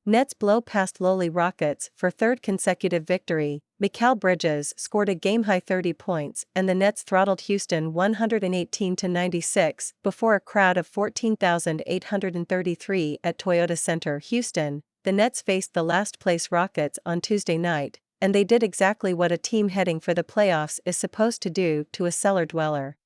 Nets blow past lowly Rockets for third consecutive victory. Mikal Bridges scored a game-high 30 points and the Nets throttled Houston 118-96 before a crowd of 14,833 at Toyota Center, Houston. The Nets faced the last-place Rockets on Tuesday night, and they did exactly what a team heading for the playoffs is supposed to do to a cellar dweller.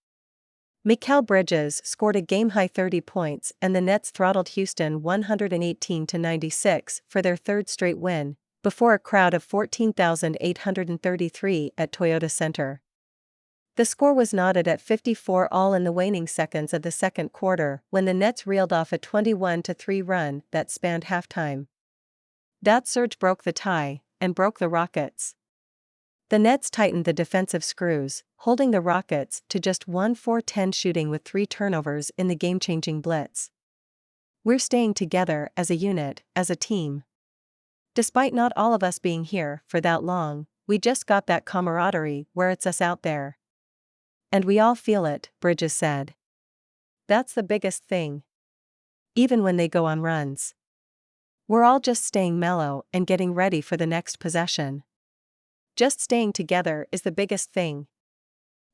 Mikal Bridges scored a game-high 30 points and the Nets throttled Houston 118-96 for their third straight win, before a crowd of 14,833 at Toyota Center. The score was knotted at 54 all in the waning seconds of the second quarter when the Nets reeled off a 21-3 run that spanned halftime. That surge broke the tie, and broke the Rockets. The Nets tightened the defensive screws, holding the Rockets to just 1-4-10 shooting with 3 turnovers in the game-changing blitz. We're staying together as a unit, as a team. Despite not all of us being here for that long, we just got that camaraderie where it's us out there. And we all feel it, Bridges said. That's the biggest thing. Even when they go on runs. We're all just staying mellow and getting ready for the next possession. Just staying together is the biggest thing.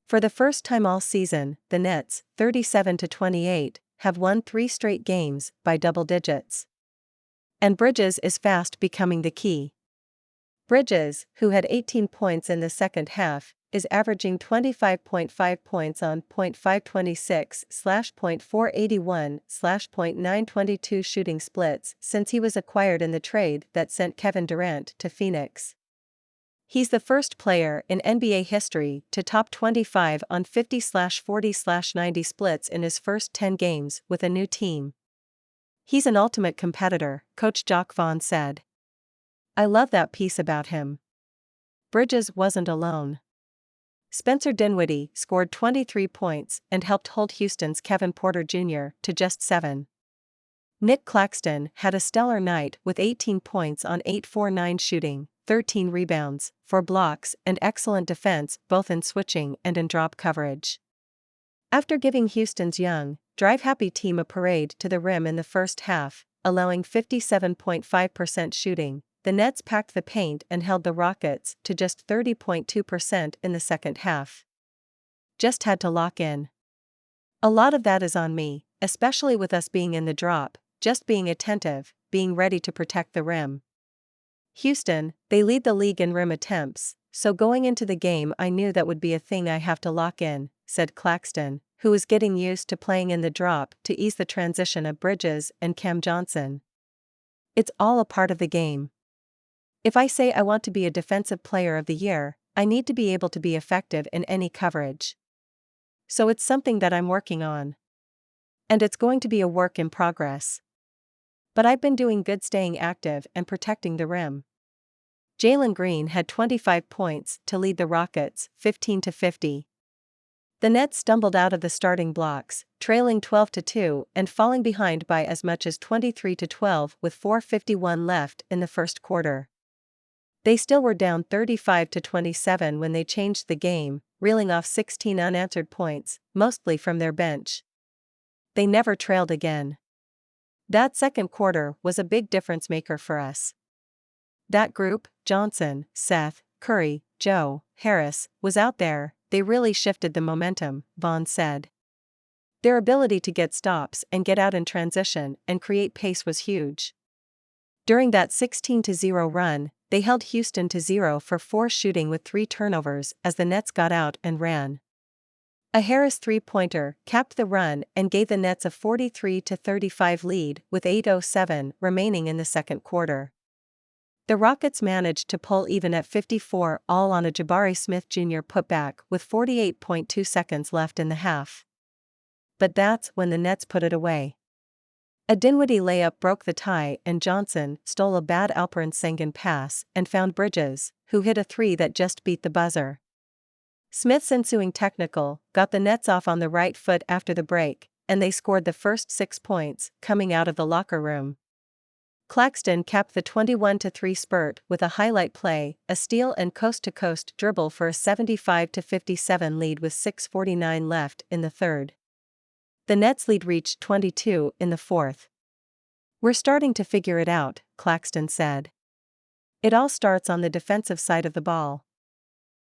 For the first time all season, the Nets, 37-28, have won 3 straight games by double digits. And Bridges is fast becoming the key. Bridges, who had 18 points in the second half, is averaging 25.5 points on .526/.481/.922 shooting splits since he was acquired in the trade that sent Kevin Durant to Phoenix. He's the first player in NBA history to top 25 on 50/40/90 splits in his first 10 games with a new team. He's an ultimate competitor, Coach Jacque Vaughn said. I love that piece about him. Bridges wasn't alone. Spencer Dinwiddie scored 23 points and helped hold Houston's Kevin Porter Jr. to just 7. Nick Claxton had a stellar night with 18 points on 8-4-9 shooting, 13 rebounds, 4 blocks and excellent defense both in switching and in drop coverage. After giving Houston's young, drive-happy team a parade to the rim in the first half, allowing 57.5% shooting, the Nets packed the paint and held the Rockets to just 30.2% in the second half. Just had to lock in. A lot of that is on me, especially with us being in the drop, just being attentive, being ready to protect the rim. Houston, they lead the league in rim attempts, so going into the game I knew that would be a thing I have to lock in, said Claxton, who was getting used to playing in the drop to ease the transition of Bridges and Cam Johnson. It's all a part of the game. If I say I want to be a Defensive Player of the Year, I need to be able to be effective in any coverage. So it's something that I'm working on. And it's going to be a work in progress. But I've been doing good staying active and protecting the rim. Jalen Green had 25 points to lead the Rockets, 15-50. The Nets stumbled out of the starting blocks, trailing 12-2 and falling behind by as much as 23-12 with 4:51 left in the first quarter. They still were down 35-27 when they changed the game, reeling off 16 unanswered points, mostly from their bench. They never trailed again. That second quarter was a big difference maker for us. That group, Johnson, Seth, Curry, Joe, Harris, was out there, they really shifted the momentum, Vaughn said. Their ability to get stops and get out in transition and create pace was huge. During that 16-0 run, they held Houston to 0 for 4 shooting with 3 turnovers as the Nets got out and ran. A Harris three-pointer capped the run and gave the Nets a 43-35 lead with 8:07 remaining in the second quarter. The Rockets managed to pull even at 54 all on a Jabari Smith Jr. putback with 48.2 seconds left in the half. But that's when the Nets put it away. A Dinwiddie layup broke the tie and Johnson stole a bad Alperen Sengun pass and found Bridges, who hit a 3 that just beat the buzzer. Smith's ensuing technical got the Nets off on the right foot after the break, and they scored the first 6 points coming out of the locker room. Claxton capped the 21-3 spurt with a highlight play, a steal and coast-to-coast dribble for a 75-57 lead with 6:49 left in the third. The Nets' lead reached 22 in the fourth. We're starting to figure it out, Claxton said. It all starts on the defensive side of the ball.